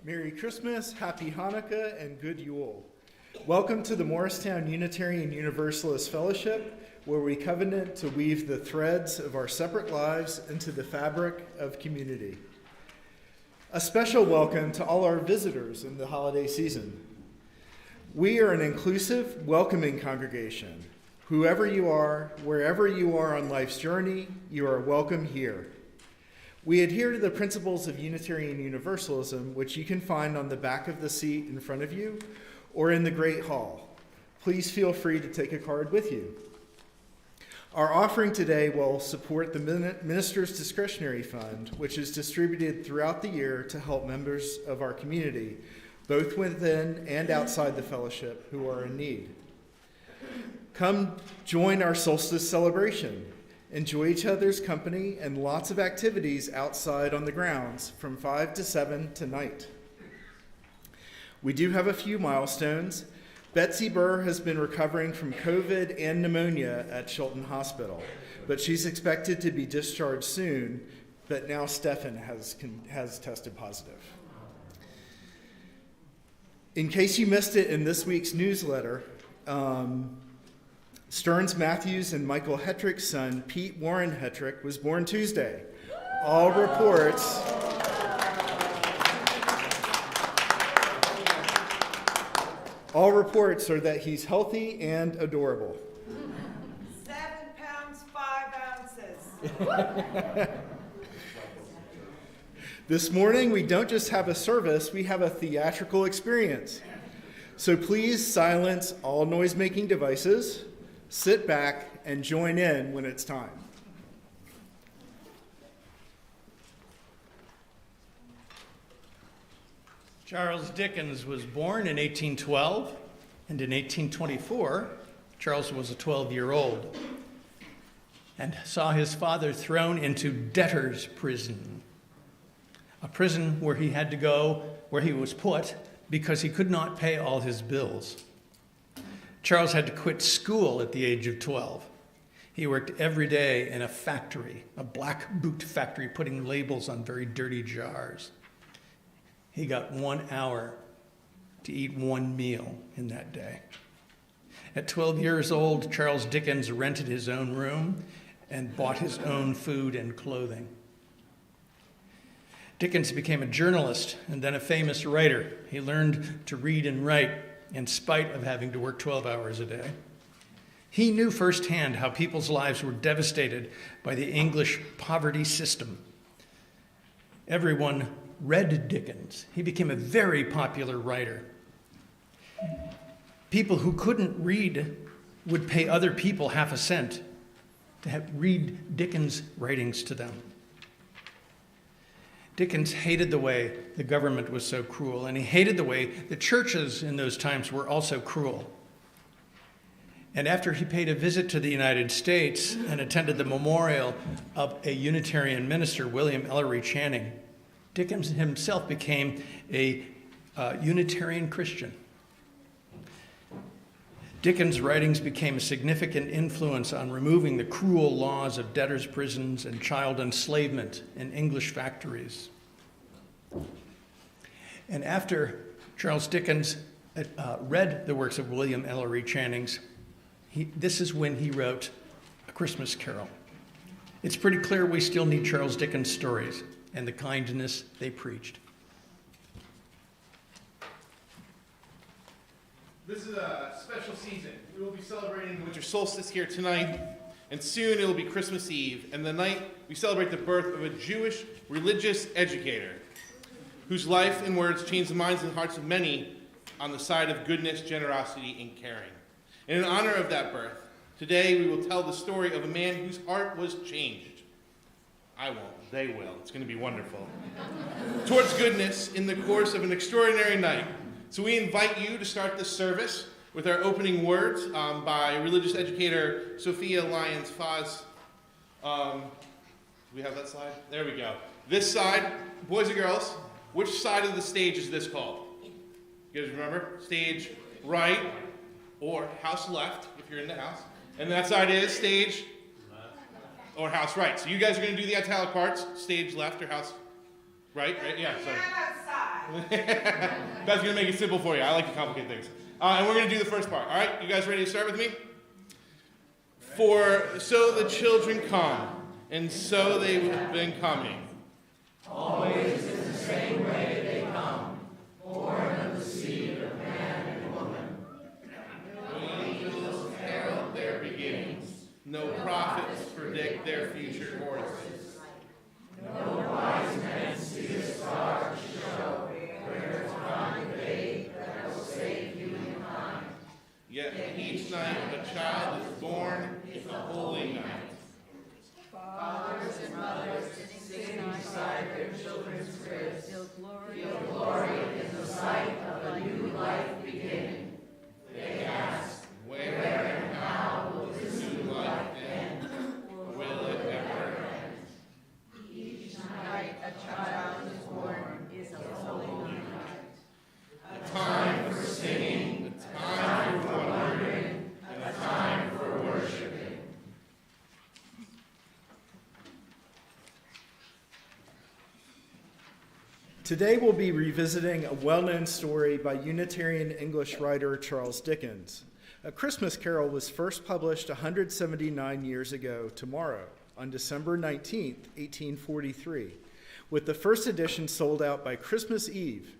Merry Christmas, Happy Hanukkah, and Good Yule. Welcome to the Morristown Unitarian Universalist Fellowship, where we covenant to weave the threads of our separate lives into the fabric of community. A special welcome to all our visitors in the holiday season. We are an inclusive, welcoming congregation. Whoever you are, wherever you are on life's journey, you are welcome here. We adhere to the principles of Unitarian Universalism, which you can find on the back of the seat in front of you or in the Great Hall. Please feel free to take a card with you. Our offering today will support the Minister's Discretionary Fund, which is distributed throughout the year to help members of our community, both within and outside the fellowship, who are in need. Come join our solstice celebration. Enjoy each other's company and lots of activities outside on the grounds from 5 to 7 tonight. We do have a few milestones. Betsy Burr has been recovering from COVID and pneumonia at Chilton Hospital, but she's expected to be discharged soon, but now Stefan has tested positive. In case you missed it in this week's newsletter, Stearns Matthews and Michael Hetrick's son, Pete Warren Hetrick, was born Tuesday. All reports are that he's healthy and adorable. 7 pounds, 5 ounces. This morning, we don't just have a service, we have a theatrical experience. So please silence all noise-making devices. Sit back and join in when it's time. Charles Dickens was born in 1812, and in 1824, Charles was a 12-year-old and saw his father thrown into debtor's prison, a prison where he had to go, where he was put, because he could not pay all his bills. Charles had to quit school at the age of 12. He worked every day in a factory, a black boot factory, putting labels on very dirty jars. He got 1 hour to eat one meal in that day. At 12 years old, Charles Dickens rented his own room and bought his own food and clothing. Dickens became a journalist and then a famous writer. He learned to read and write in spite of having to work 12 hours a day. He knew firsthand how people's lives were devastated by the English poverty system. Everyone read Dickens. He became a very popular writer. People who couldn't read would pay other people half a cent to read Dickens' writings to them. Dickens hated the way the government was so cruel, and he hated the way the churches in those times were also cruel. And after he paid a visit to the United States and attended the memorial of a Unitarian minister, William Ellery Channing, Dickens himself became a Unitarian Christian. Dickens' writings became a significant influence on removing the cruel laws of debtors' prisons and child enslavement in English factories. And after Charles Dickens read the works of William Ellery Channing's, this is when he wrote A Christmas Carol. It's pretty clear we still need Charles Dickens' stories and the kindness they preached. This is a special season. We will be celebrating the winter solstice here tonight, and soon it will be Christmas Eve, and the night we celebrate the birth of a Jewish religious educator whose life and words changed the minds and hearts of many on the side of goodness, generosity, and caring. And in honor of that birth, today we will tell the story of a man whose heart was changed. I won't, they will. It's going to be wonderful. Towards goodness in the course of an extraordinary night. So we invite you to start this service with our opening words by religious educator Sophia Lyons-Foz. Do we have that slide? There we go. This side, boys and girls, which side of the stage is this called? You guys remember? Stage right or house left, if you're in the house. And that side is stage or house right. So you guys are going to do the italic parts, stage left or house right? Yeah, sorry. That's going to make it simple for you. I like to complicate things. And we're going to do the first part. All right, you guys ready to start with me? For so the children come, and so they've been coming. Always in the same way they come, born of the seed of man and woman. No angels herald their beginnings. No prophets predict their future courses. No wise men see a star to show where to find the babe that will save humankind. Yet each night a child is born in the holy night. Fathers and mothers sitting beside their children's cribs feel glory in the sight of a new life beginning. They ask, where and how will this new life end? Or will it ever end? Each night a child is born is a holy night. A time for singing, a time for wondering, and a time for worshiping. Today we'll be revisiting a well-known story by Unitarian English writer Charles Dickens. A Christmas Carol was first published 179 years ago tomorrow, on December 19, 1843, with the first edition sold out by Christmas Eve.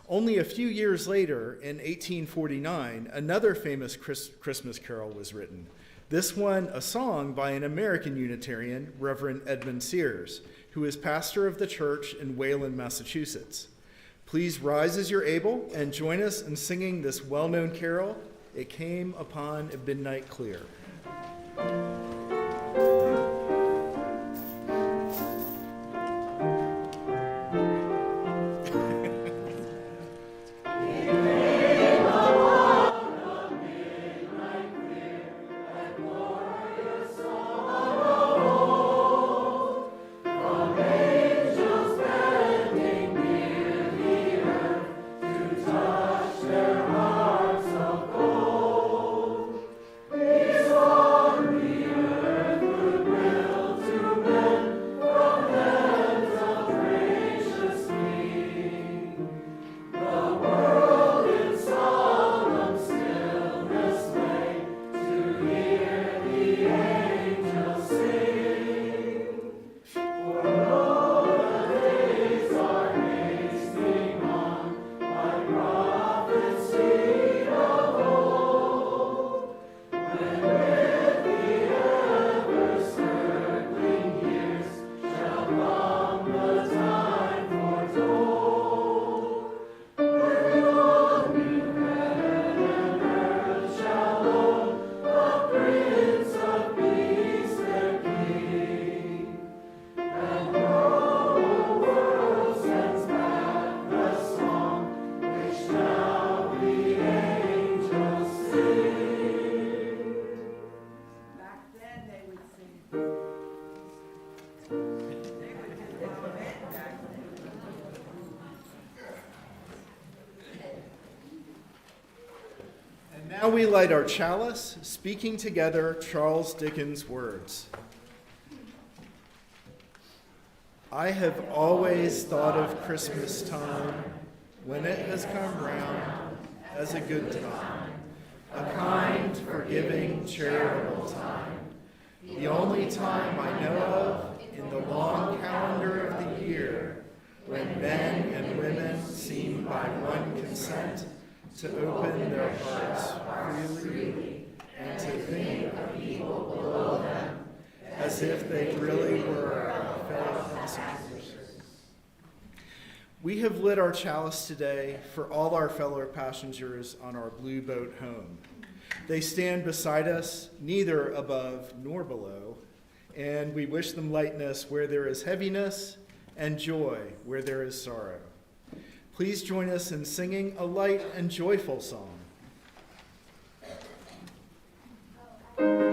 Only a few years later, in 1849, another famous Christmas Carol was written, this one a song by an American Unitarian, Reverend Edmund Sears, who is pastor of the church in Wayland, Massachusetts. Please rise as you're able and join us in singing this well-known carol, It Came Upon a Midnight Clear. Now we light our chalice, speaking together Charles Dickens' words. I have always thought of Christmas time, when it has come round, as a good time, a kind, forgiving, charitable time, the only time I know of in the long calendar of the year, when men and women seem by one consent to open their hearts freely and to think of people below them as if they really were fellow passengers. We have lit our chalice today for all our fellow passengers on our blue boat home. They stand beside us, neither above nor below, and we wish them lightness where there is heaviness and joy where there is sorrow. Please join us in singing a light and joyful song. Our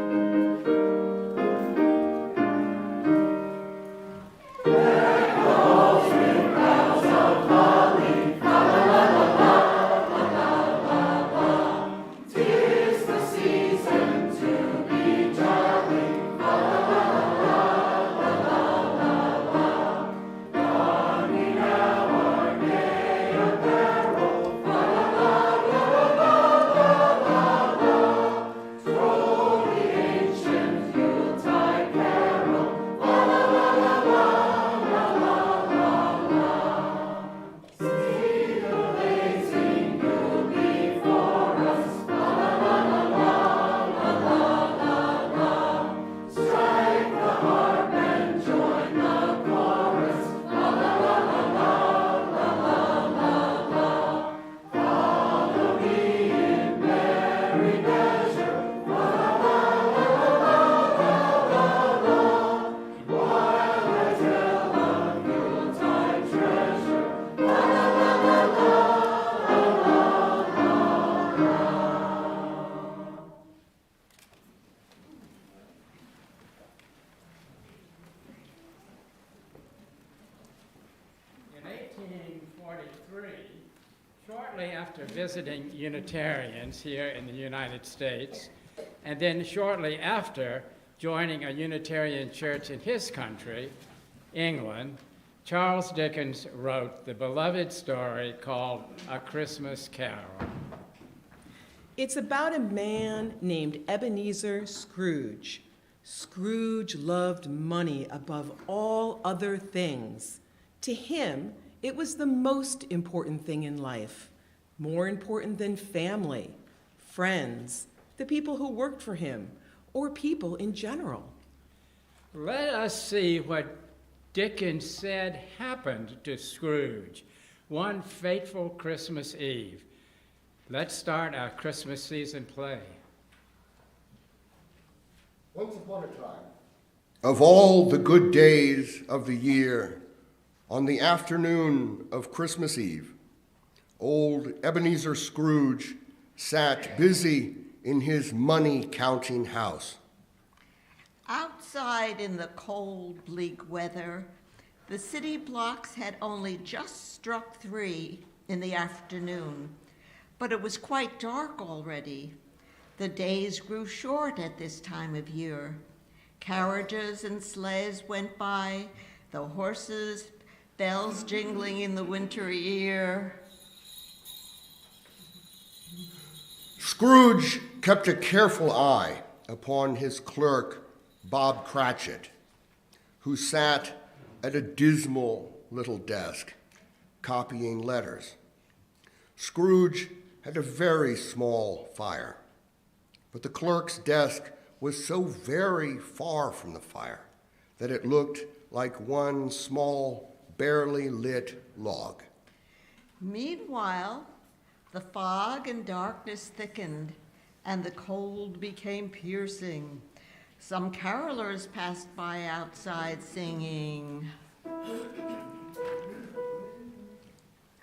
1943, shortly after visiting Unitarians here in the United States, and then shortly after joining a Unitarian church in his country, England, Charles Dickens wrote the beloved story called A Christmas Carol. It's about a man named Ebenezer Scrooge. Scrooge loved money above all other things. To him, it was the most important thing in life, more important than family, friends, the people who worked for him, or people in general. Let us see what Dickens said happened to Scrooge one fateful Christmas Eve. Let's start our Christmas season play. Once upon a time, of all the good days of the year, on the afternoon of Christmas Eve, old Ebenezer Scrooge sat busy in his money-counting house. Outside in the cold, bleak weather, the city blocks had only just struck 3 in the afternoon, but it was quite dark already. The days grew short at this time of year. Carriages and sleighs went by, the horses' bells jingling in the wintry ear. Scrooge kept a careful eye upon his clerk, Bob Cratchit, who sat at a dismal little desk, copying letters. Scrooge had a very small fire, but the clerk's desk was so very far from the fire that it looked like one small, barely lit log. Meanwhile, the fog and darkness thickened, and the cold became piercing. Some carolers passed by outside singing,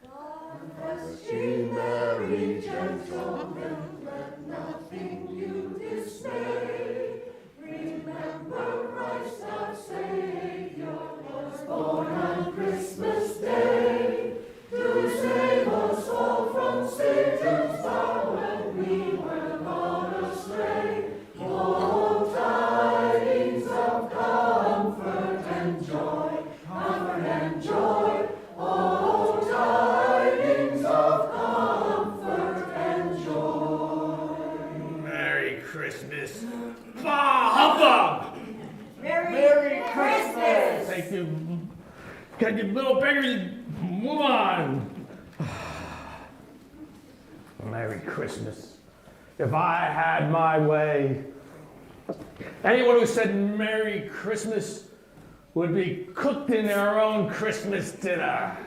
God bless ye, merry gentlemen, let nothing you dismay. Remember Christ our Savior was born on Christmas Day, to save us all from Satan's power when we were gone astray. Oh, tidings of comfort and joy, comfort and joy. Oh, tidings of comfort and joy. Merry Christmas. Bah humbug! Merry Christmas! Thank you. Can you little beggars move on? Merry Christmas. If I had my way, anyone who said Merry Christmas would be cooked in their own Christmas dinner.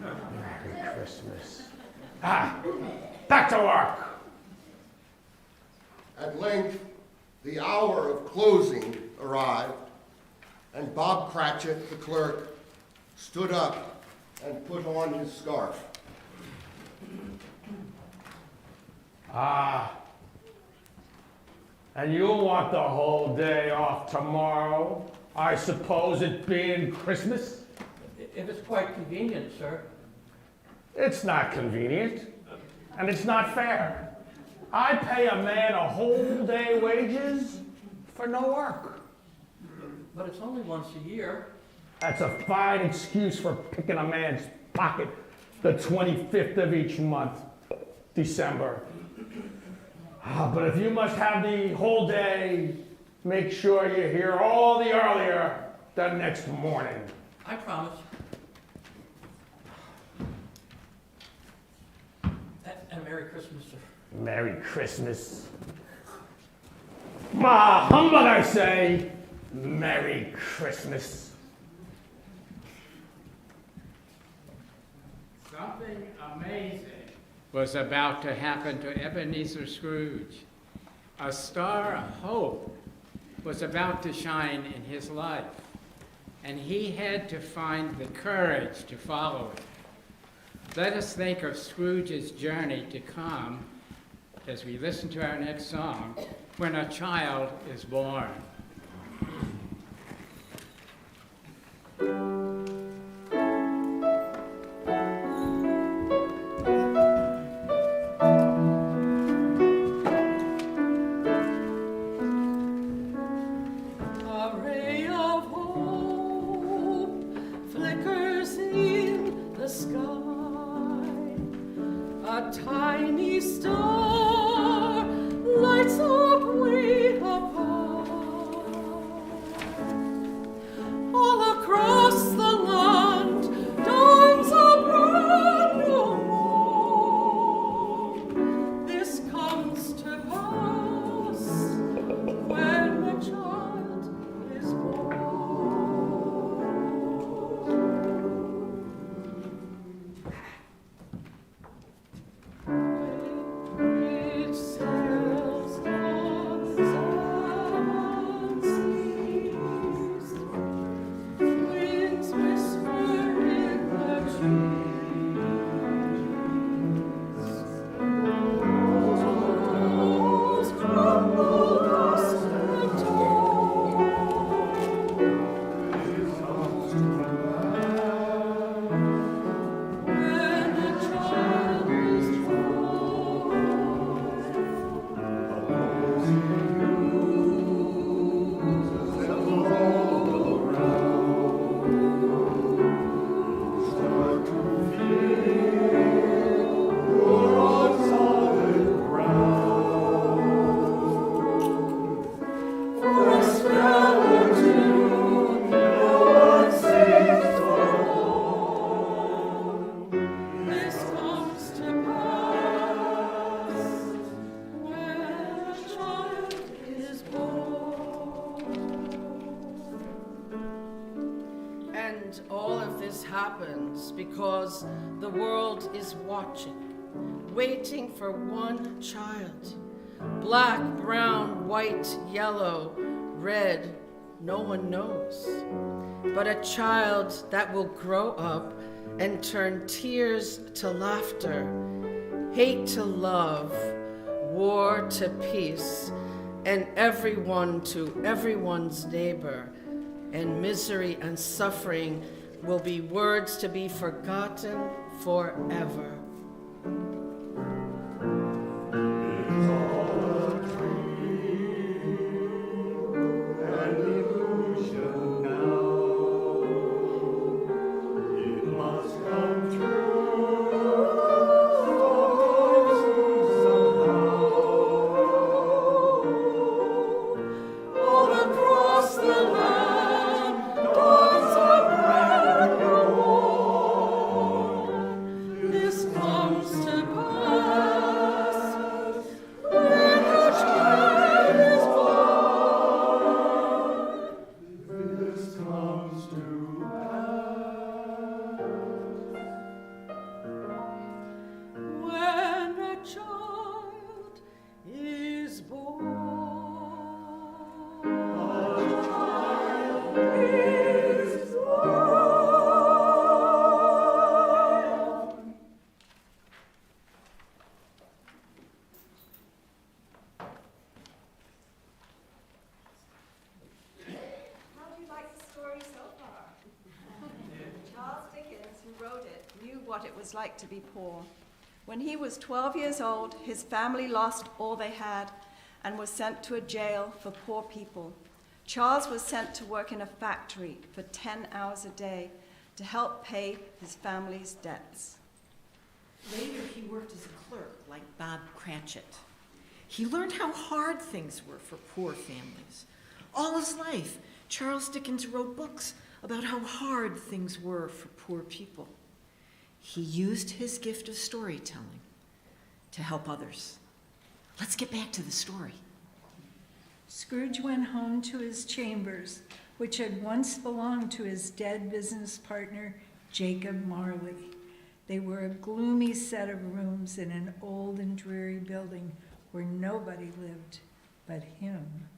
Merry Christmas. Back to work. At length, the hour of closing arrived, and Bob Cratchit, the clerk, stood up and put on his scarf. And you'll want the whole day off tomorrow, I suppose, it being Christmas? If it's quite convenient, sir. It's not convenient, and it's not fair. I pay a man a whole day wages for no work. But it's only once a year. That's a fine excuse for picking a man's pocket the 25th of each month, December. But if you must have the whole day, make sure you're here all the earlier the next morning. I promise. And Merry Christmas, sir. Merry Christmas. Ma humbug, I say. Merry Christmas. Something amazing was about to happen to Ebenezer Scrooge. A star of hope was about to shine in his life, and he had to find the courage to follow it. Let us think of Scrooge's journey to come as we listen to our next song, When a Child is Born. A tiny star lights up way apart. All across the land dawns a brand new morn. This comes to pass when a child is born. It sails on seas, winds whisper in the trees, walls crumble, dust and dawn. When a child is for a spell or two, no one sings alone. This comes to pass when a child is born. And all of this happens because the world is watching, waiting for one child. Black, brown, white, yellow, red, no one knows. But a child that will grow up and turn tears to laughter, hate to love, war to peace, and everyone to everyone's neighbor. And misery and suffering will be words to be forgotten forever. All across the land dawns a brand new morn. This comes to pass when a child is born. This comes to pass when a child is born. How do you like the story so far? Charles Dickens, who wrote it, knew what it was like to be poor. When he was 12 years old, his family lost all they had and was sent to a jail for poor people. Charles was sent to work in a factory for 10 hours a day to help pay his family's debts. Later, he worked as a clerk like Bob Cratchit. He learned how hard things were for poor families. All his life, Charles Dickens wrote books about how hard things were for poor people. He used his gift of storytelling to help others. Let's get back to the story. Scrooge went home to his chambers, which had once belonged to his dead business partner, Jacob Marley. They were a gloomy set of rooms in an old and dreary building where nobody lived but him.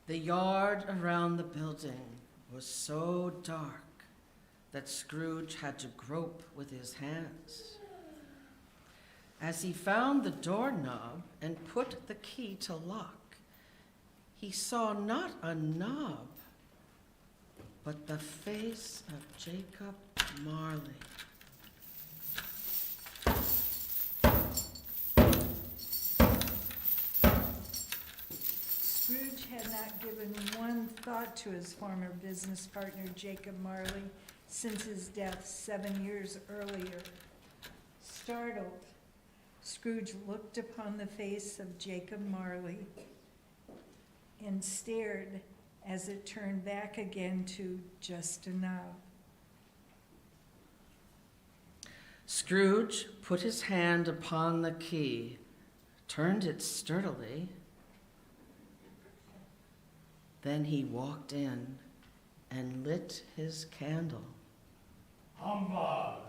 The yard around the building was so dark that Scrooge had to grope with his hands. As he found the doorknob and put the key to lock, he saw not a knob, but the face of Jacob Marley. Scrooge had not given one thought to his former business partner, Jacob Marley, since his death 7 years earlier. Startled, Scrooge looked upon the face of Jacob Marley and stared as it turned back again to just a now. Scrooge put his hand upon the key, turned it sturdily. Then he walked in and lit his candle. Humbug!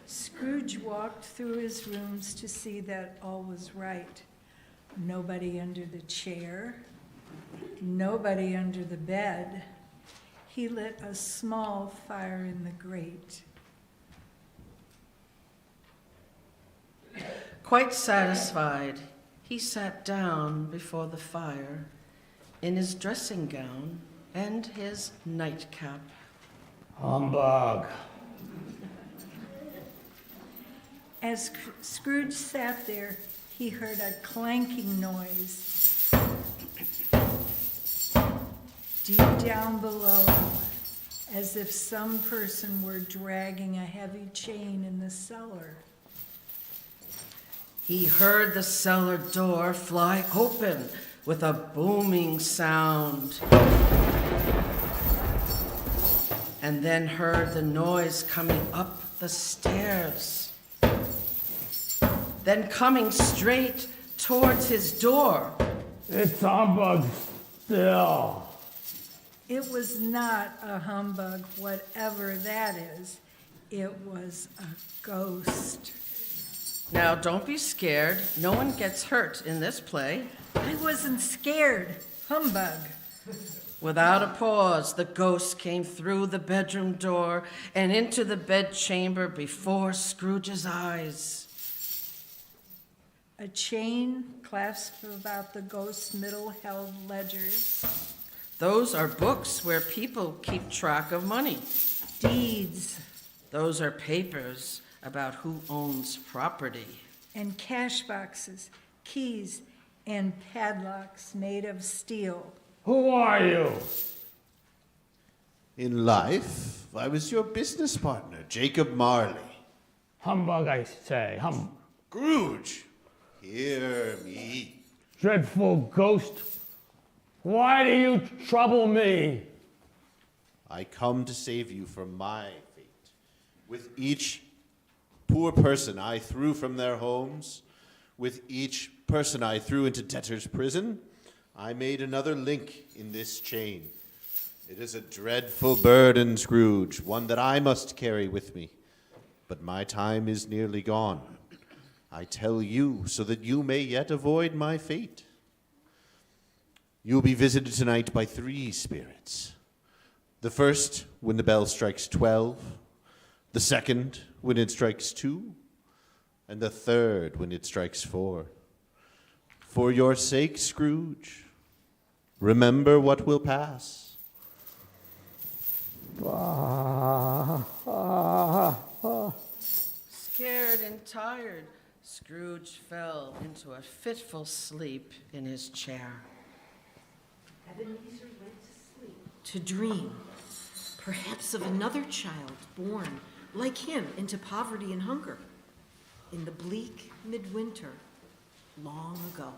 Scrooge walked through his rooms to see that all was right. Nobody under the chair, nobody under the bed. He lit a small fire in the grate. Quite satisfied, he sat down before the fire in his dressing gown and his nightcap. Humbug! As Scrooge sat there, he heard a clanking noise. Deep down below, as if some person were dragging a heavy chain in the cellar. He heard the cellar door fly open with a booming sound, and then heard the noise coming up the stairs, then coming straight towards his door. It's humbug still. It was not a humbug, whatever that is. It was a ghost. Now, don't be scared. No one gets hurt in this play. I wasn't scared. Humbug. Without a pause, the ghost came through the bedroom door and into the bedchamber before Scrooge's eyes. A chain clasped about the ghost's middle held ledgers. Those are books where people keep track of money. Deeds. Those are papers about who owns property. And cash boxes, keys, and padlocks made of steel. Who are you? In life, I was your business partner, Jacob Marley. Humbug, I say. Scrooge, hear me. Dreadful ghost. Why do you trouble me? I come to save you from my fate. With each poor person I threw from their homes, with each person I threw into debtor's prison, I made another link in this chain. It is a dreadful burden, Scrooge, one that I must carry with me. But my time is nearly gone. I tell you so that you may yet avoid my fate. You'll be visited tonight by 3 spirits. The first, when the bell strikes 12. The second, when it strikes 2. And the third, when it strikes 4. For your sake, Scrooge, remember what will pass. Scared and tired, Scrooge fell into a fitful sleep in his chair. Ebenezer went to sleep, to dream, perhaps of another child born, like him, into poverty and hunger, in the bleak midwinter, long ago.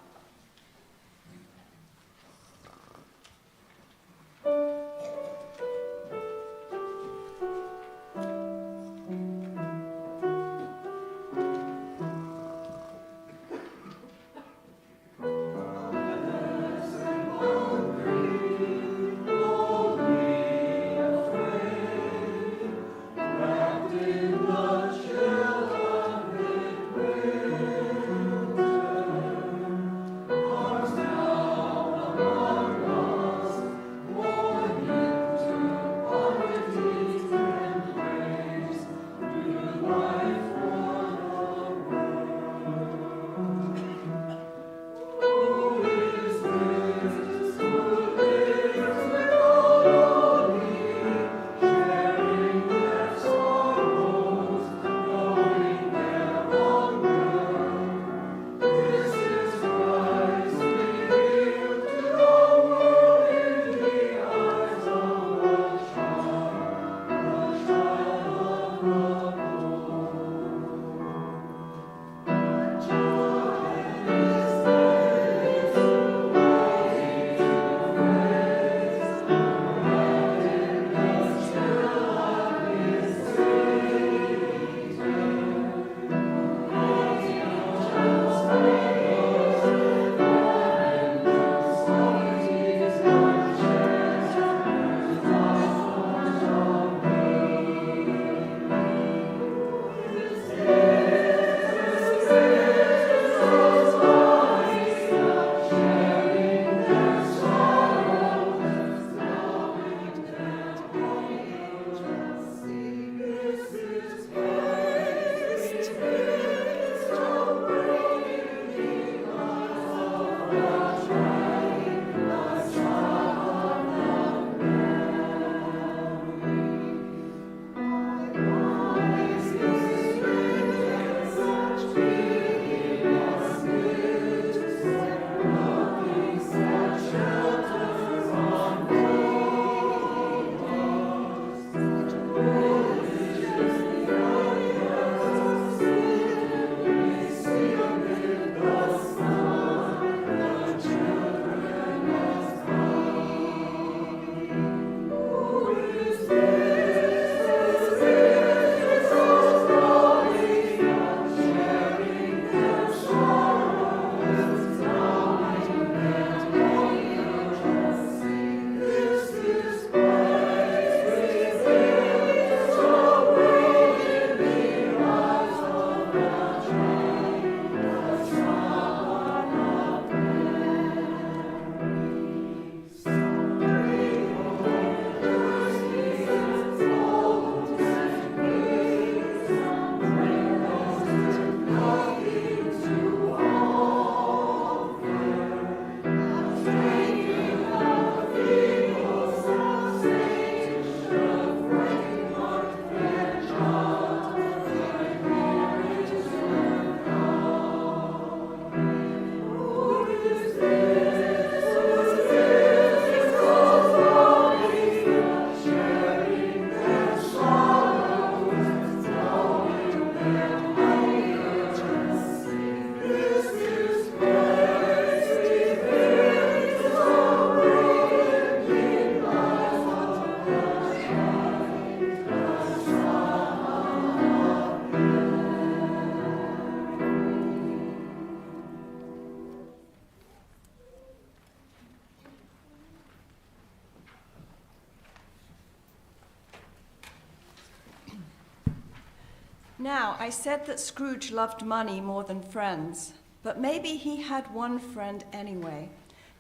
Now, I said that Scrooge loved money more than friends, but maybe he had one friend anyway.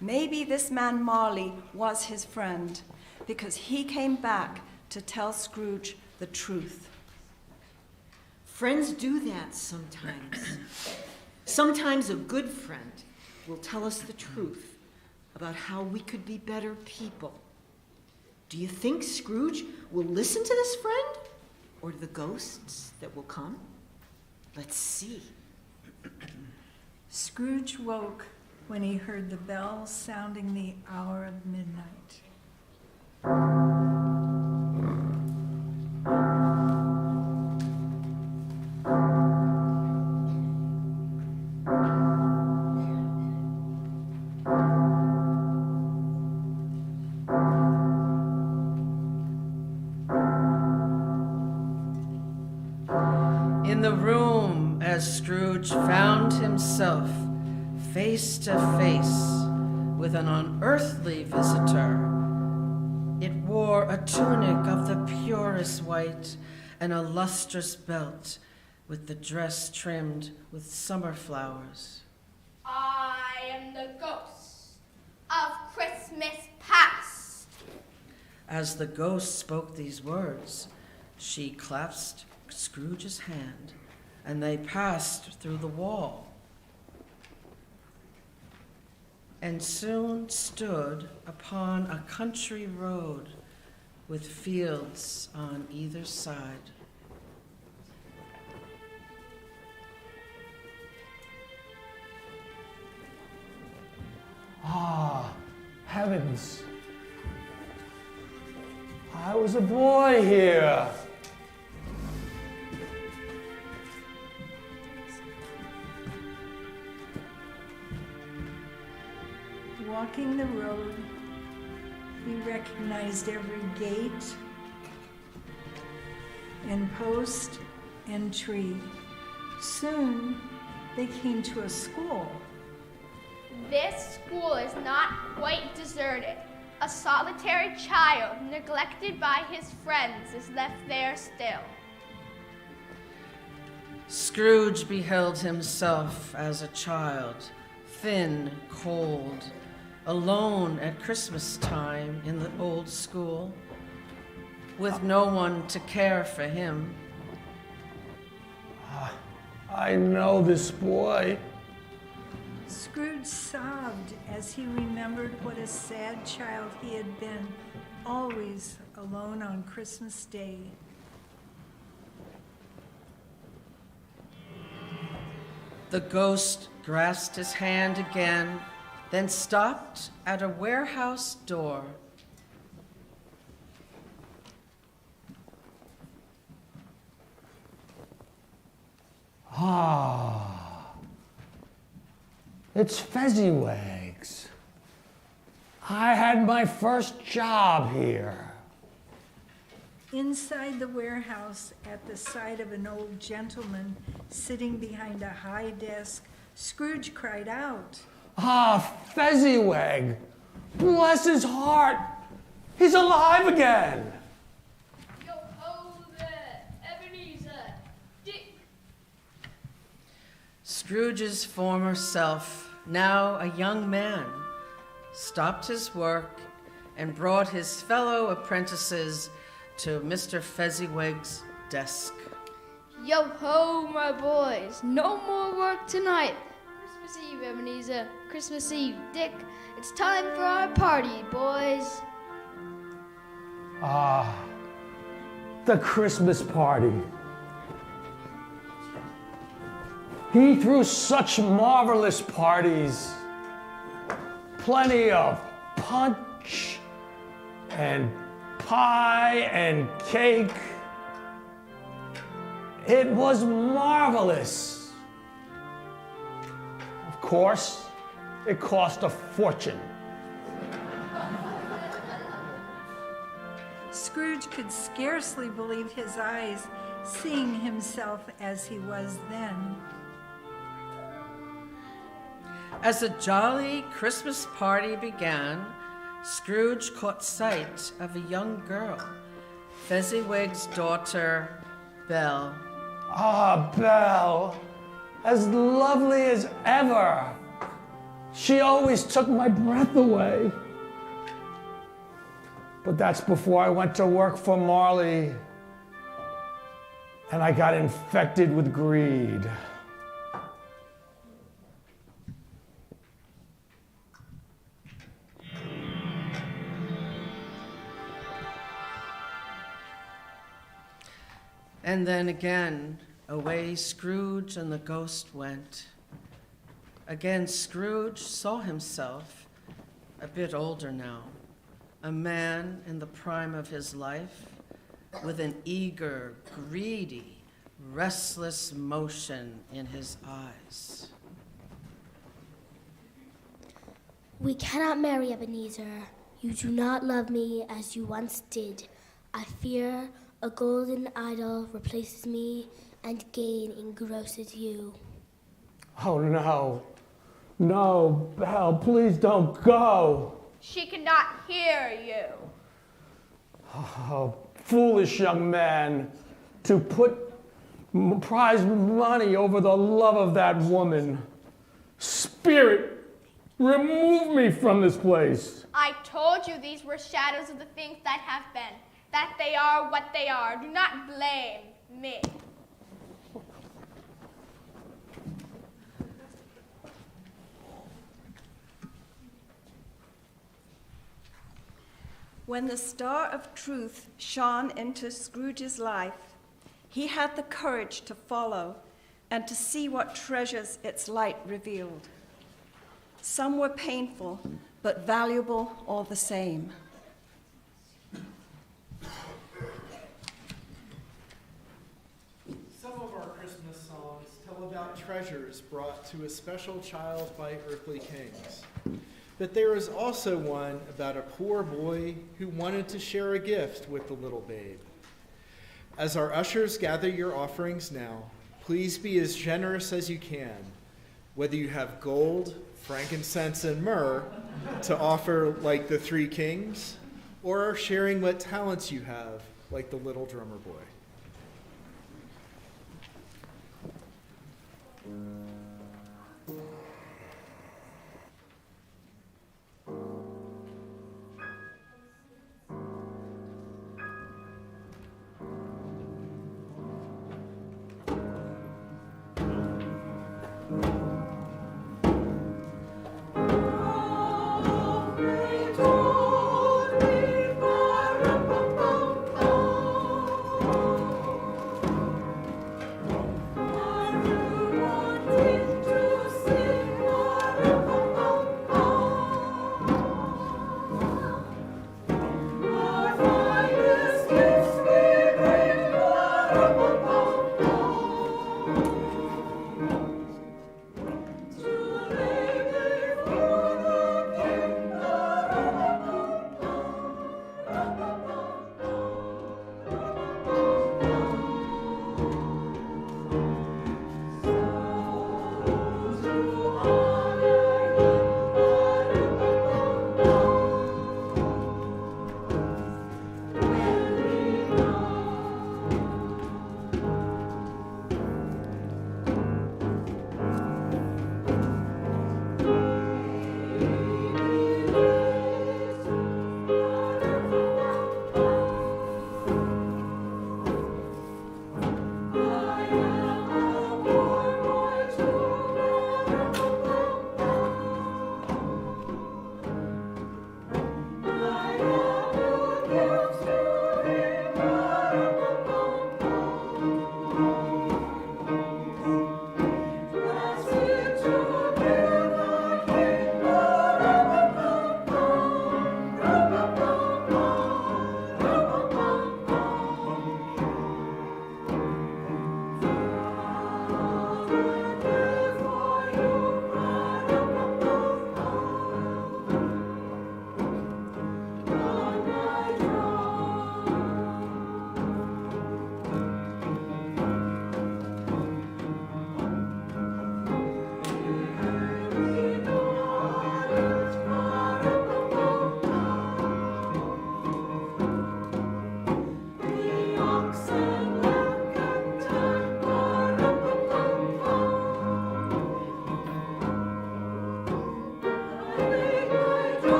Maybe this man Marley was his friend, because he came back to tell Scrooge the truth. Friends do that sometimes. Sometimes a good friend will tell us the truth about how we could be better people. Do you think Scrooge will listen to this friend or to the ghosts that will come? Let's see. Scrooge woke when he heard the bells sounding the hour of midnight. In the room, as Scrooge found himself face to face with an unearthly visitor, it wore a tunic of the purest white and a lustrous belt with the dress trimmed with summer flowers. I am the ghost of Christmas past. As the ghost spoke these words, she clasped Scrooge's hand, and they passed through the wall, and soon stood upon a country road with fields on either side. Ah, heavens. I was a boy here. Walking the road, he recognized every gate and post and tree. Soon, they came to a school. This school is not quite deserted. A solitary child, neglected by his friends, is left there still. Scrooge beheld himself as a child, thin, cold, alone at Christmas time in the old school, with no one to care for him. I know this boy. Scrooge sobbed as he remembered what a sad child he had been, always alone on Christmas Day. The ghost grasped his hand again, then stopped at a warehouse door. Ah, it's Fezziwags. I had my first job here. Inside the warehouse, at the side of an old gentleman sitting behind a high desk, Scrooge cried out, Ah, Fezziwag, bless his heart, he's alive again. Yo ho there, Ebenezer, Dick. Scrooge's former self, now a young man, stopped his work and brought his fellow apprentices to Mr. Fezziwig's desk. Yo ho, my boys, no more work tonight. Christmas Eve, Ebenezer. Christmas Eve, Dick. It's time for our party, boys. Ah, the Christmas party. He threw such marvelous parties. Plenty of punch and pie and cake. It was marvelous. Of course, it cost a fortune. Scrooge could scarcely believe his eyes, seeing himself as he was then. As the jolly Christmas party began, Scrooge caught sight of a young girl, Fezziwig's daughter, Belle. Ah, Belle, as lovely as ever. She always took my breath away. But that's before I went to work for Marley and I got infected with greed. And then again, away Scrooge and the ghost went. Again, Scrooge saw himself, a bit older now, a man in the prime of his life, with an eager, greedy, restless motion in his eyes. We cannot marry, Ebenezer. You do not love me as you once did. I fear a golden idol replaces me, and gain engrosses you. Oh no. No, Belle, please don't go. She cannot hear you. Oh, foolish young man, to put prize money over the love of that woman. Spirit, remove me from this place. I told you these were shadows of the things that have been, that they are what they are. Do not blame me. When the star of truth shone into Scrooge's life, he had the courage to follow and to see what treasures its light revealed. Some were painful, but valuable all the same. Some of our Christmas songs tell about treasures brought to a special child by earthly kings. But there is also one about a poor boy who wanted to share a gift with the little babe. As our ushers gather your offerings now, please be as generous as you can, whether you have gold, frankincense, and myrrh to offer like the three kings, or are sharing what talents you have like the little drummer boy.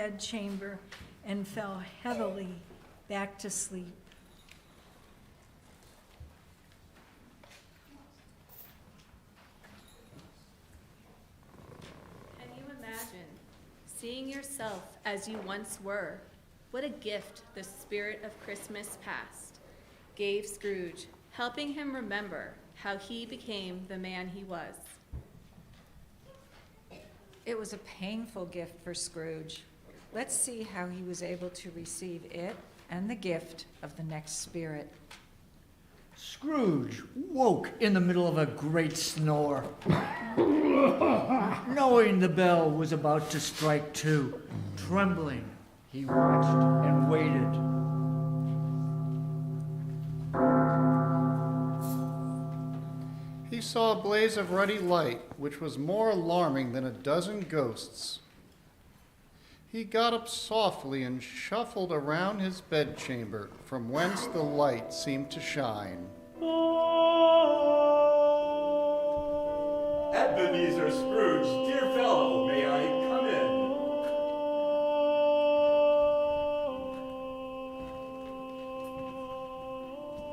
bedchamber and fell heavily back to sleep. Can you imagine seeing yourself as you once were? What a gift the spirit of Christmas past gave Scrooge, helping him remember how he became the man he was. It was a painful gift for Scrooge. Let's see how he was able to receive it and the gift of the next spirit. Scrooge woke in the middle of a great snore. Knowing the bell was about to strike 2, trembling, he watched and waited. He saw a blaze of ruddy light, which was more alarming than a dozen ghosts. He got up softly and shuffled around his bedchamber, from whence the light seemed to shine. Ebenezer Scrooge, dear fellow, may I come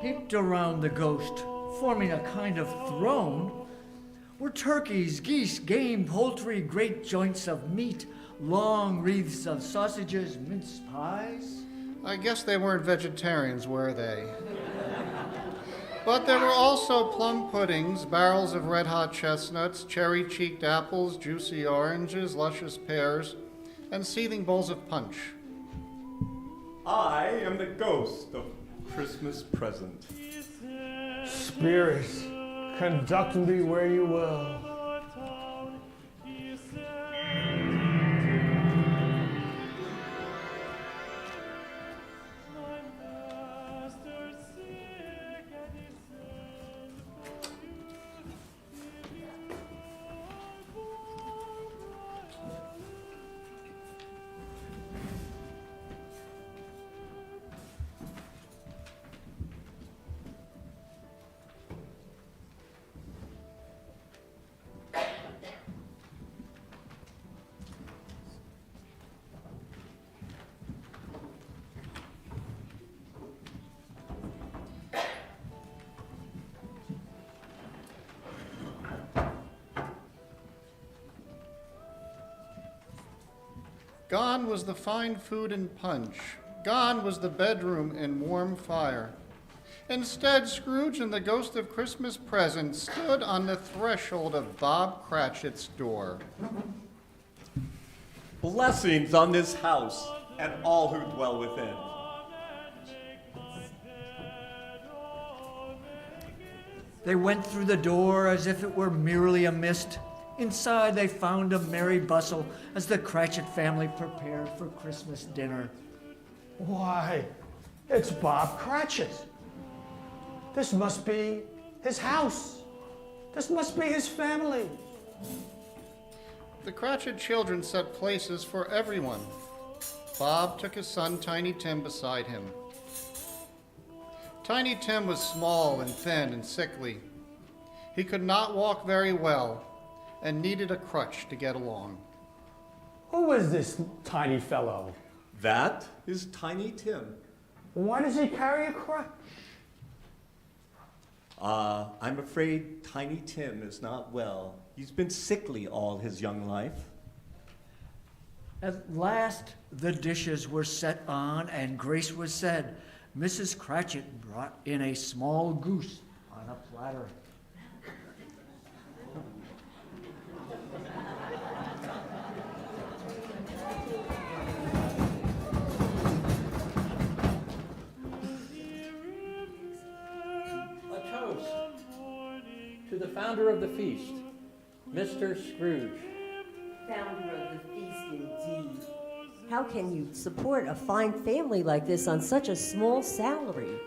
in? Heaped around the ghost, forming a kind of throne, were turkeys, geese, game, poultry, great joints of meat, long wreaths of sausages, mince pies. I guess they weren't vegetarians, were they? But there were also plum puddings, barrels of red-hot chestnuts, cherry-cheeked apples, juicy oranges, luscious pears, and seething bowls of punch. I am the ghost of Christmas present. Spirits, conduct me where you will. Gone was the fine food and punch. Gone was the bedroom and warm fire. Instead, Scrooge and the ghost of Christmas present stood on the threshold of Bob Cratchit's door. Blessings on this house and all who dwell within. They went through the door as if it were merely a mist. Inside, they found a merry bustle as the Cratchit family prepared for Christmas dinner. Why, it's Bob Cratchit. This must be his house. This must be his family. The Cratchit children set places for everyone. Bob took his son Tiny Tim beside him. Tiny Tim was small and thin and sickly. He could not walk very well and needed a crutch to get along. Who is this tiny fellow? That is Tiny Tim. Why does he carry a crutch? I'm afraid Tiny Tim is not well. He's been sickly all his young life. At last, the dishes were set on and grace was said. Mrs. Cratchit brought in a small goose on a platter. A toast to the founder of the feast, Mr. Scrooge. Founder of the feast, indeed. How can you support a fine family like this on such a small salary?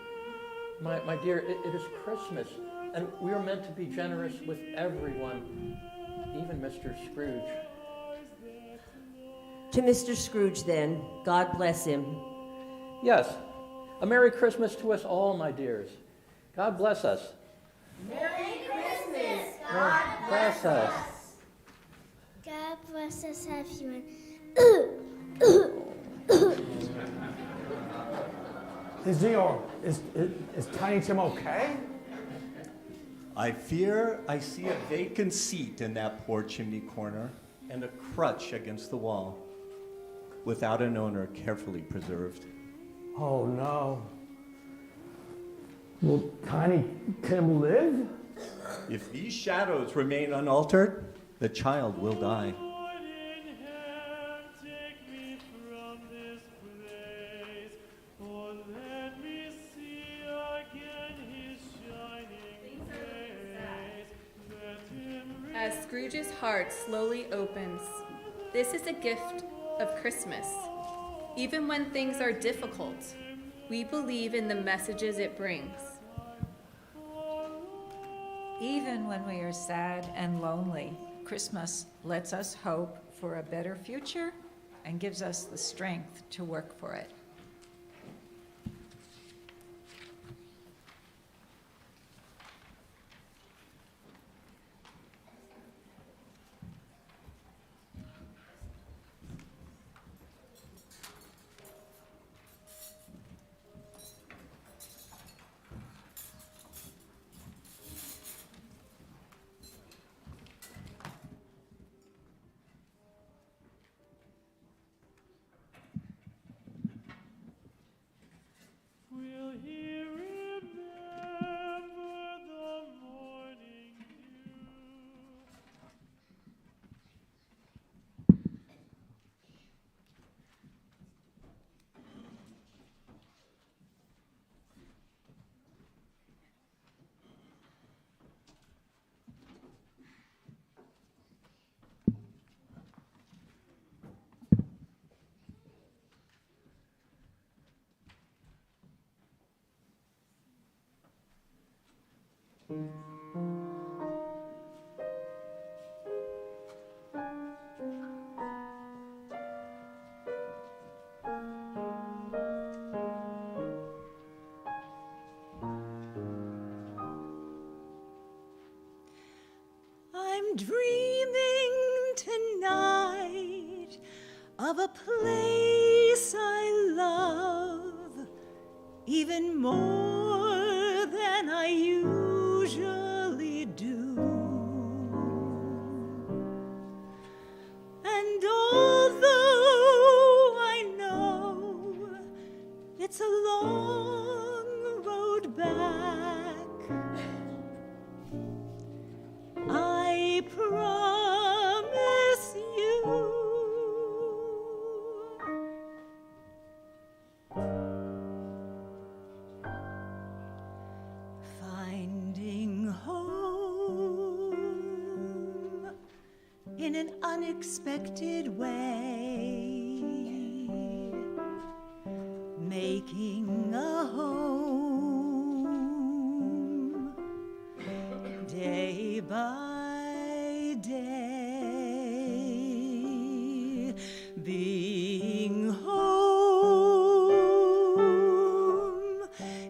My dear, it is Christmas, and we are meant to be generous with everyone, even Mr. Scrooge. To Mr. Scrooge, then, God bless him. Yes, a Merry Christmas to us all, my dears. God bless us. Merry Christmas! God bless us. God bless us, everyone. Is Tiny Tim okay? I fear I see a vacant seat in that poor chimney corner and a crutch against the wall, without an owner carefully preserved. Oh no. Will Tiny Tim live? If these shadows remain unaltered, the child will die. As Scrooge's heart slowly opens, this is a gift of Christmas. Even when things are difficult, we believe in the messages it brings. Even when we are sad and lonely, Christmas lets us hope for a better future and gives us the strength to work for it. I'm dreaming tonight of a place I love even more than I usually do. And although I know it's a long road back, I promise you finding home in an unexpected way, making a home day by day, being home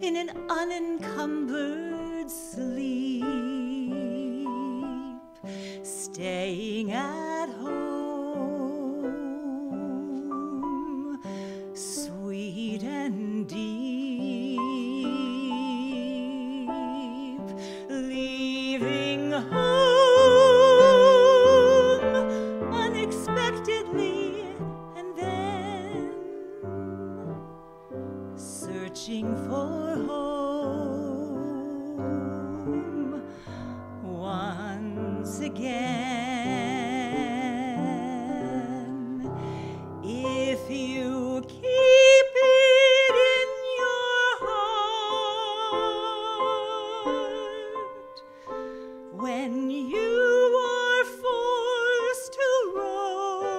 in an unencumbered sleep, staying at home, sweet and deep, leaving home unexpectedly, and then searching for home once again. If you keep it in your heart, when you are forced to roam,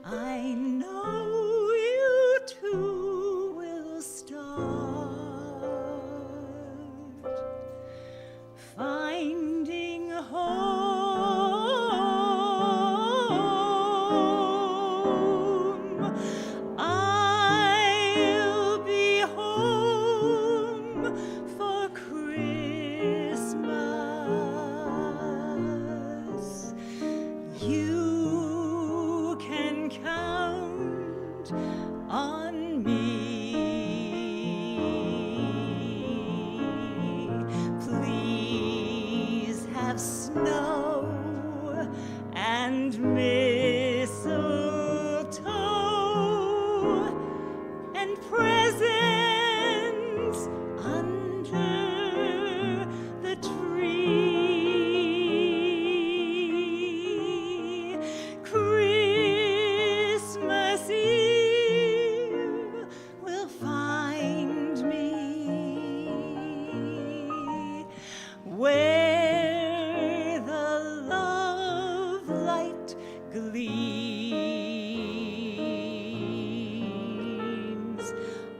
I know you too will start finding home mistletoe and presents under the tree. Christmas Eve will find me where the love light gleams.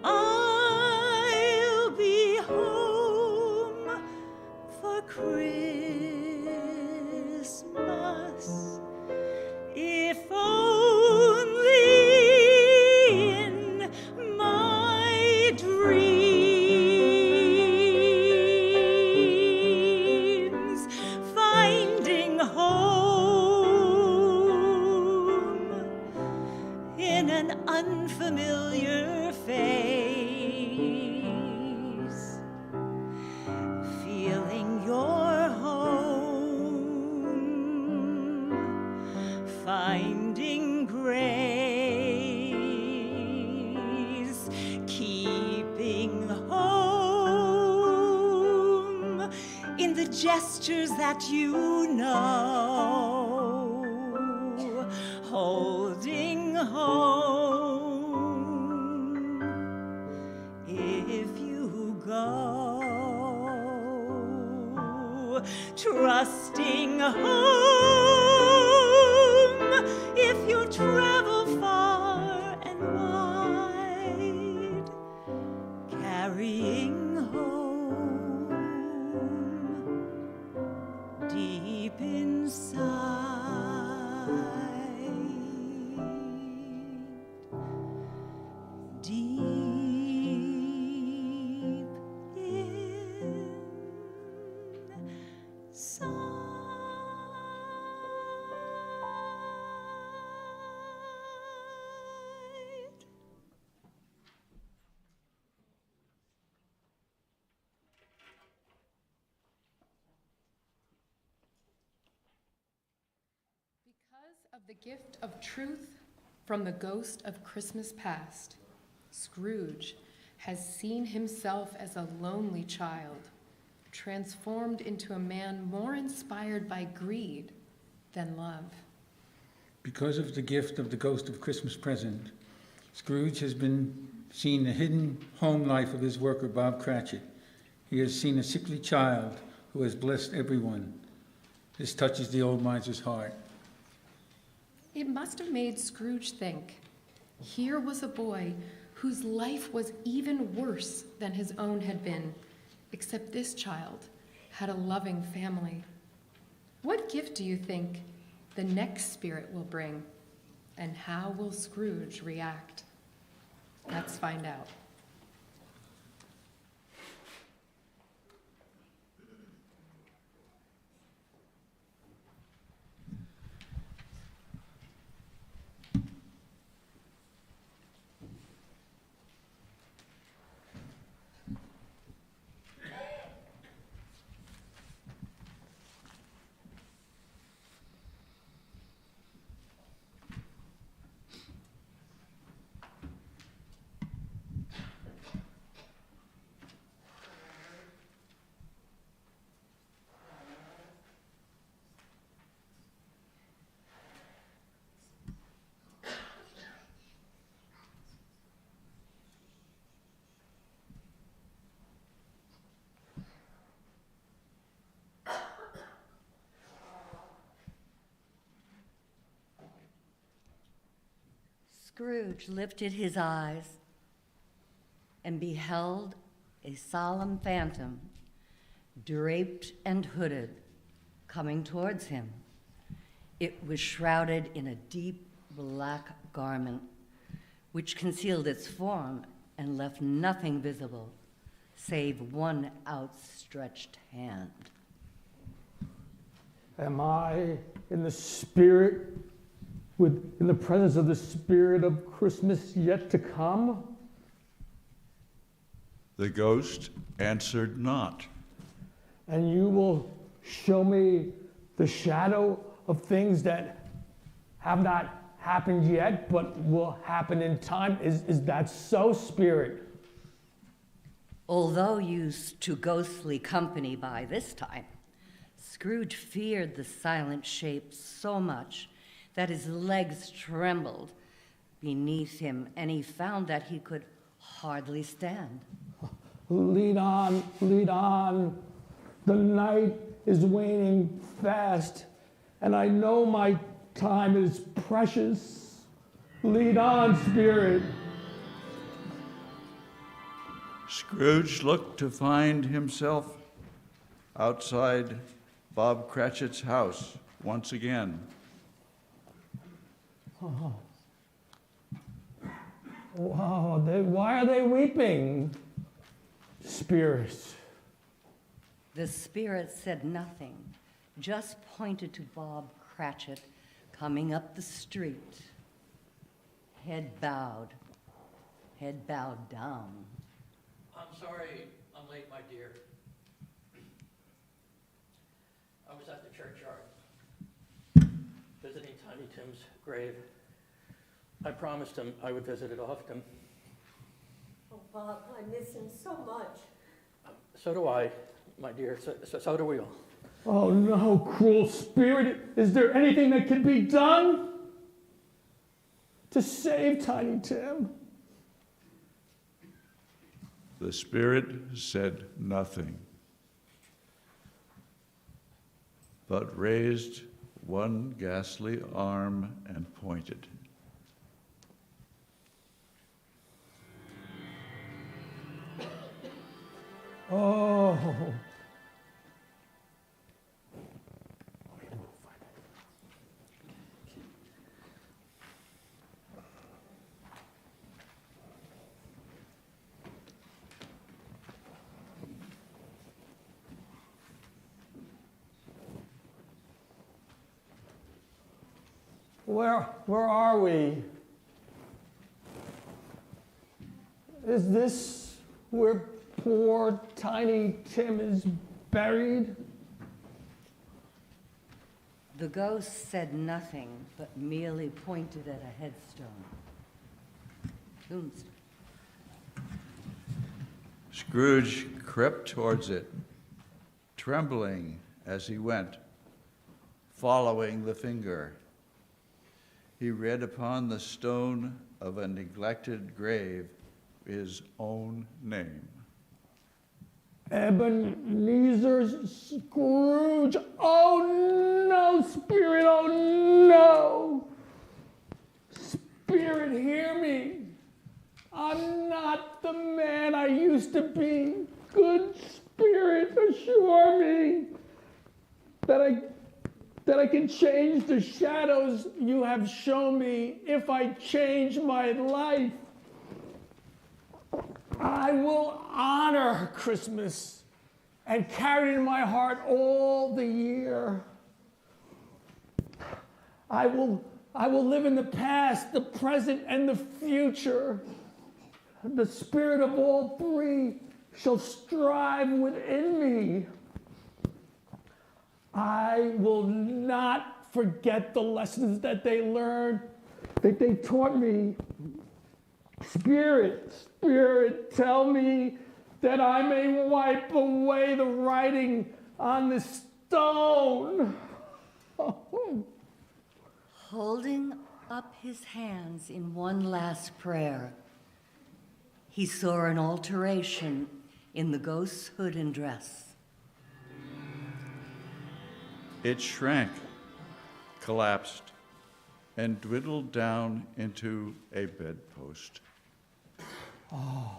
I'll be home for Christmas, if only in my dreams, finding home in an unfamiliar face, feeling your home, finding grace, keeping home in the gestures that you know, holding home if you go, trusting home if you travel far and wide, carrying home deep inside, deep inside. Because of the gift of truth from the ghost of Christmas past, Scrooge has seen himself as a lonely child, transformed into a man more inspired by greed than love. Because of the gift of the ghost of Christmas present, Scrooge has been seen the hidden home life of his worker, Bob Cratchit. He has seen a sickly child who has blessed everyone. This touches the old miser's heart. It must have made Scrooge think, here was a boy whose life was even worse than his own had been, except this child had a loving family. What gift do you think the next spirit will bring? And how will Scrooge react? Let's find out. Scrooge lifted his eyes and beheld a solemn phantom, draped and hooded, coming towards him. It was shrouded in a deep black garment, which concealed its form and left nothing visible save one outstretched hand. Am I in the spirit, in the presence of the spirit of Christmas yet to come? The ghost answered not. And you will show me the shadow of things that have not happened yet, but will happen in time. Is that so, Spirit? Although used to ghostly company by this time, Scrooge feared the silent shape so much that his legs trembled beneath him, and he found that he could hardly stand. Lead on, lead on. The night is waning fast, and I know my time is precious. Lead on, Spirit. Scrooge looked to find himself outside Bob Cratchit's house once again. Oh. Wow, why are they weeping? Spirits. The spirit said nothing, just pointed to Bob Cratchit coming up the street, head bowed down. I'm sorry I'm late, my dear. I was at the churchyard, visiting Tiny Tim's grave. I promised him I would visit it often. Oh, Bob, I miss him so much. So do I, my dear. So do we all. Oh no, cruel spirit. Is there anything that can be done to save Tiny Tim? The spirit said nothing, but raised one ghastly arm and pointed. Oh. Where are we? Is this where poor Tiny Tim is buried? The ghost said nothing, but merely pointed at a headstone. Tombstone. Scrooge crept towards it, trembling as he went, following the finger. He read upon the stone of a neglected grave his own name. Ebenezer Scrooge. Oh no, Spirit, oh no. Spirit, hear me. I'm not the man I used to be. Good Spirit, assure me that I can change the shadows you have shown me if I change my life. I will honor Christmas and carry it in my heart all the year. I will live in the past, the present, and the future. The spirit of all three shall strive within me. I will not forget the lessons that they learned, that they taught me. Spirit, tell me that I may wipe away the writing on the stone. Holding up his hands in one last prayer, he saw an alteration in the ghost's hood and dress. It shrank, collapsed, and dwindled down into a bedpost. Oh,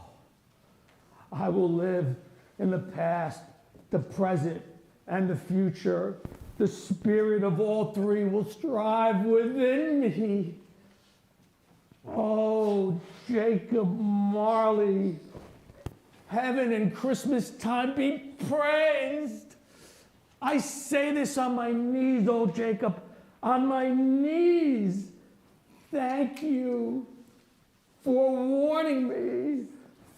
I will live in the past, the present, and the future. The spirit of all three will strive within me. Oh, Jacob Marley, heaven and Christmas time be praised. I say this on my knees, oh Jacob, on my knees. Thank you for warning me.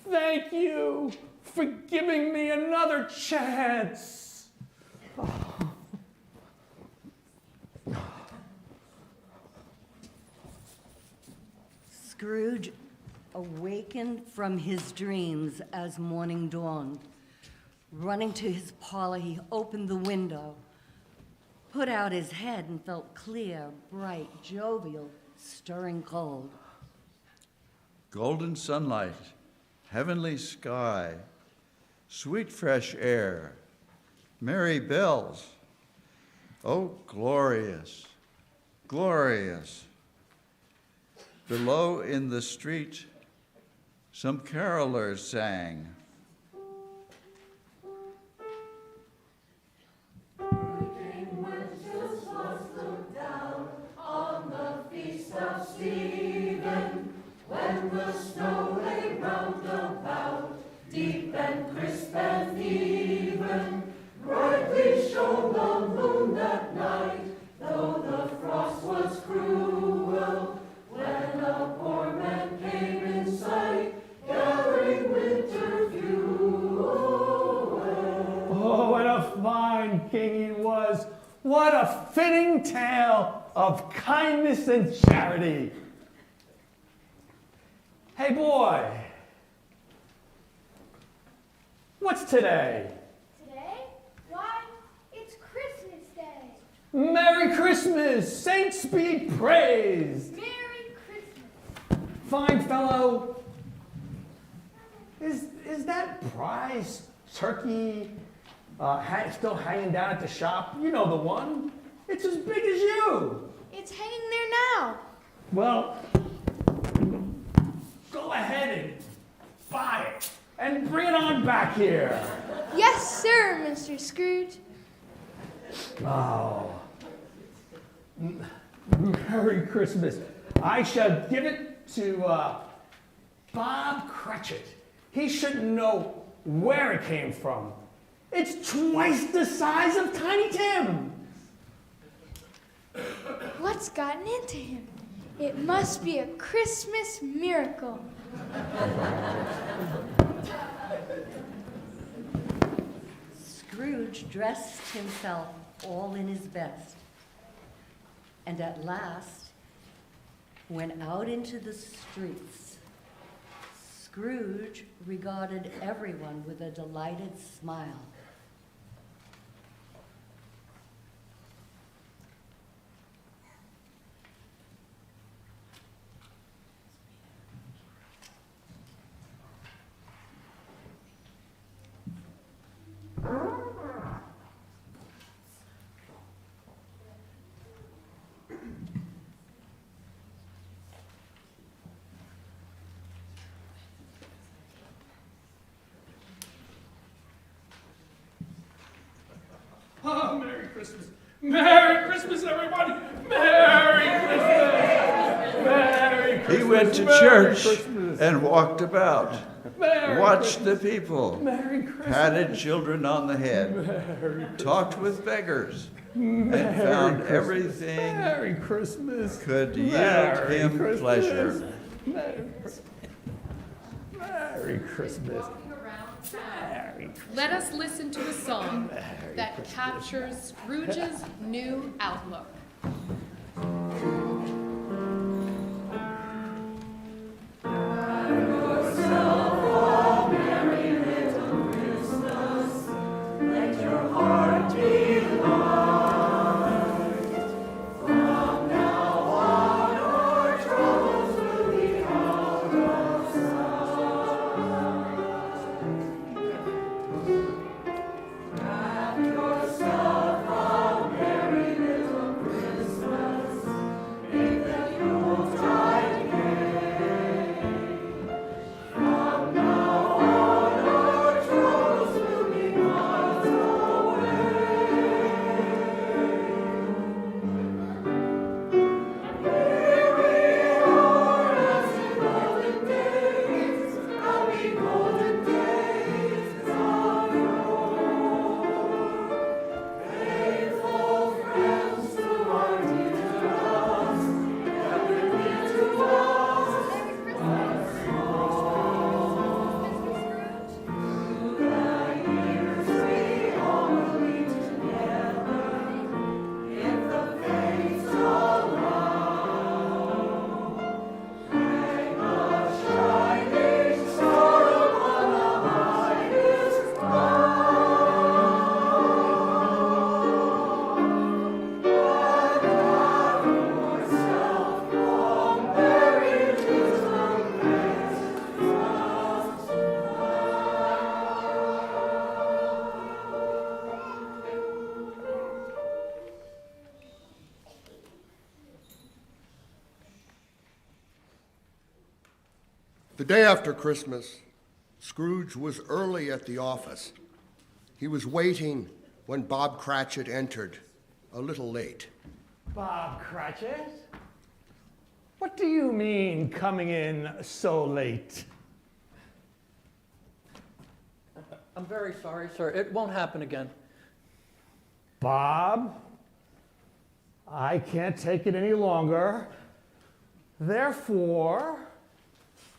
Thank you for giving me another chance. Scrooge awakened from his dreams as morning dawned. Running to his parlor, he opened the window, put out his head, and felt clear, bright, jovial, stirring cold. Golden sunlight, heavenly sky, sweet fresh air, merry bells. Oh, glorious, glorious. Below in the street, some carolers sang. When the snow lay round about, deep and crisp and even, brightly shone the moon that night, though the frost was cruel. When a poor man came in sight, gathering winter fuel. Oh, what a fine king he was! What a fitting tale of kindness and charity! Hey, boy. What's today? Today? Why, it's Christmas Day. Merry Christmas! Saints be praised! Merry Christmas. Fine fellow. Is that prize turkey still hanging down at the shop? You know the one. It's as big as you. It's hanging there now. Well, go ahead and buy it and bring it on back here. Yes, sir, Mr. Scrooge. Oh, Merry Christmas. I shall give it to Bob Cratchit. He should know where it came from. It's twice the size of Tiny Tim. What's gotten into him? It must be a Christmas miracle. Scrooge dressed himself all in his best, and at last went out into the streets. Scrooge regarded everyone with a delighted smile. Oh, Merry Christmas. Merry Christmas, everybody. Merry Christmas. Merry Christmas. He went to Merry church Christmas. and walked about, Merry watched Christmas. the people, Merry Christmas. patted children on the head, Merry talked with beggars, and Merry found Christmas. Merry everything Christmas. could yield Merry him Christmas. pleasure. Merry Christmas. Merry Christmas. Let us listen to a song that captures Scrooge's new outlook. Let your heart be light. From now on, our troubles will be out of sight. Have yourself a merry little The day after Christmas, Scrooge was early at the office. He was waiting when Bob Cratchit entered, a little late. Bob Cratchit? What do you mean coming in so late? I'm very sorry, sir. It won't happen again. Bob, I can't take it any longer. Therefore,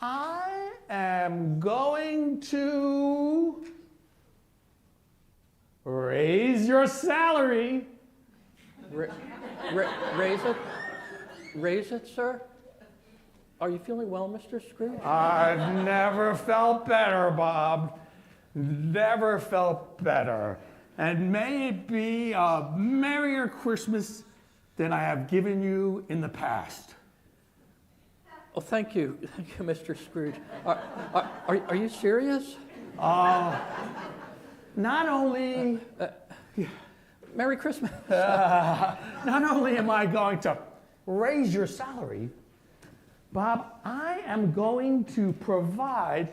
I am going to raise your salary. Raise it? Raise it, sir? Are you feeling well, Mr. Scrooge? I've never felt better, Bob. Never felt better. And may it be a merrier Christmas than I have given you in the past. Oh, thank you. Thank you, Mr. Scrooge. Are you serious? Not only... Merry Christmas. Not only am I going to raise your salary, Bob, I am going to provide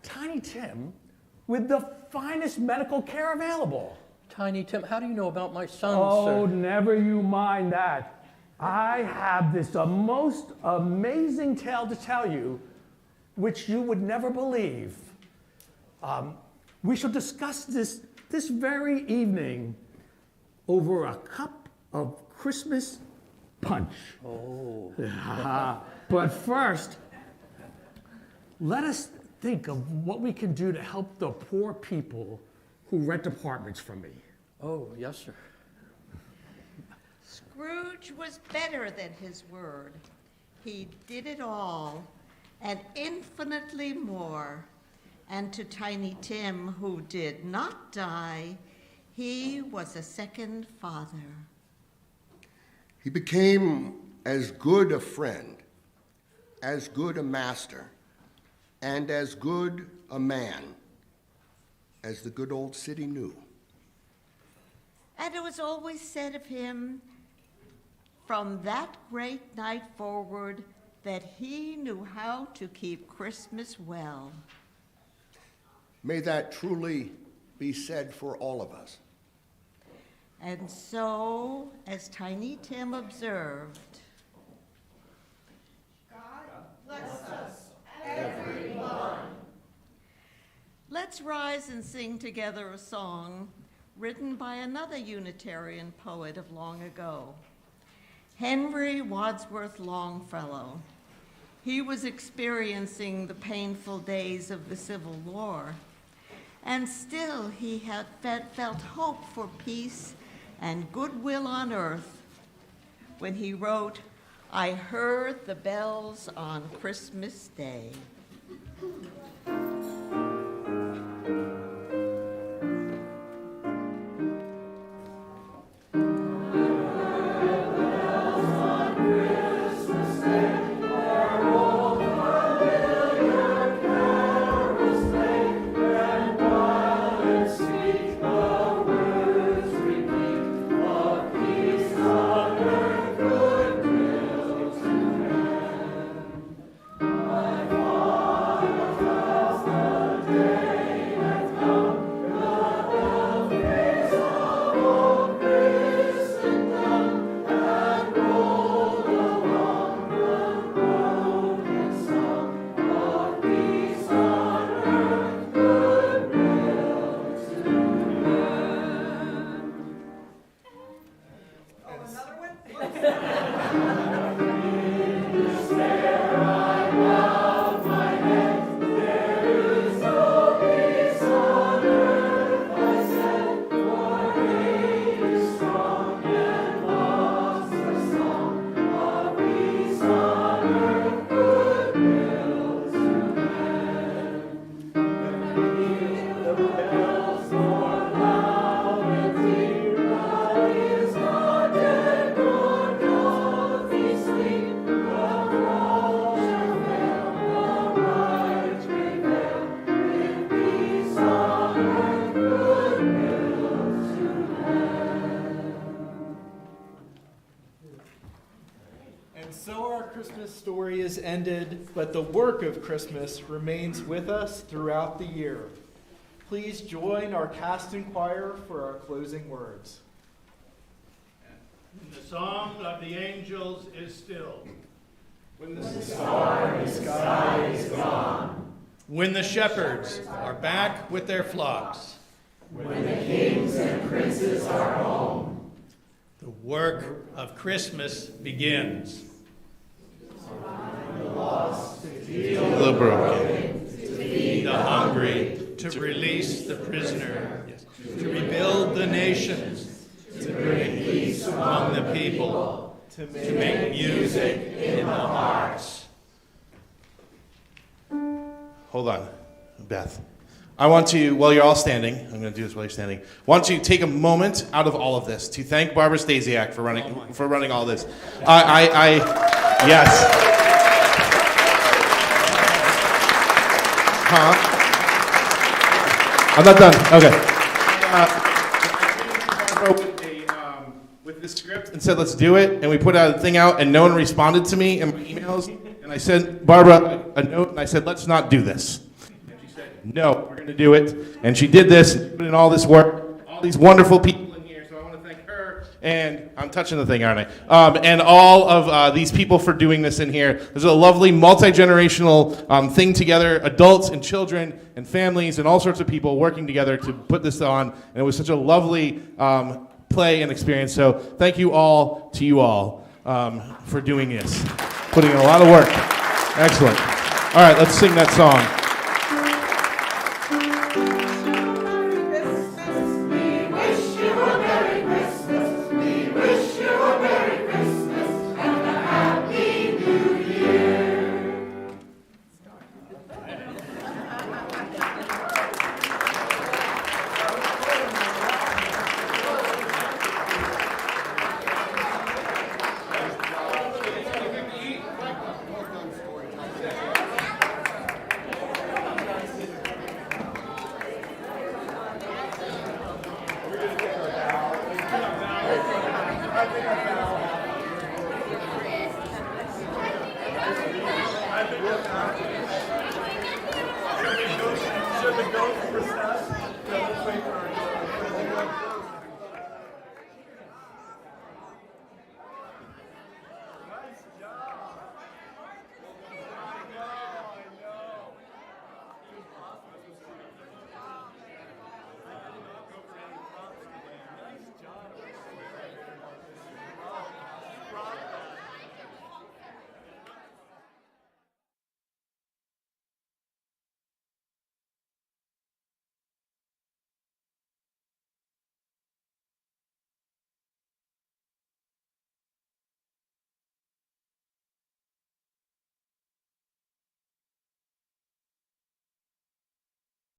Tiny Tim with the finest medical care available. Tiny Tim, how do you know about my son, Oh, sir? never you mind that. I have this most amazing tale to tell you, which you would never believe. We shall discuss this very evening over a cup of Christmas punch. Oh. But first, let us think of what we can do to help the poor people who rent apartments from me. Oh, yes, sir. Scrooge was better than his word. He did it all, and infinitely more. And to Tiny Tim, who did not die, he was a second father. He became as good a friend, as good a master, and as good a man as the good old city knew. And it was always said of him, from that great night forward, that he knew how to keep Christmas well. May that truly be said for all of us. And so, as Tiny Tim observed, God bless us, everyone. Let's rise and sing together a song written by another Unitarian poet of long ago, Henry Wadsworth Longfellow. He was experiencing the painful days of the Civil War, and still he had felt hope for peace and goodwill on earth when he wrote, "I heard the bells on Christmas Day." Bye. Christmas story is ended, but the work of Christmas remains with us throughout the year. Please join our cast and choir for our closing words. The song of the angels is still. When the star in the sky is gone. When the shepherds are back with their flocks. When the kings and princes are home. The work of Christmas begins. The lost, to heal The broken, to feed the hungry, to release the prisoner, to rebuild the nations, to bring peace among the people, to make music in the hearts. Hold on, Beth. I want to, while you're all standing, I'm going to do this while you're standing, want to take a moment out of all of this to thank Barbara Stasiak for running all this. Yes. I'm not done. Okay. With this script and said, let's do it. And we put a thing out, and no one responded to me in my emails. And I sent Barbara a note, and I said, let's not do this. And she said, no, we're going to do it. And she did this, and put in all this work, all these wonderful people in here. So I want to thank her. And I'm touching the thing, aren't I? And all of these people for doing this in here. There's a lovely multi-generational thing together, adults and children and families and all sorts of people working together to put this on. And it was such a lovely play and experience. So thank you all to you all for doing this. Putting in a lot of work. Excellent. All right, let's sing that song. Should we go for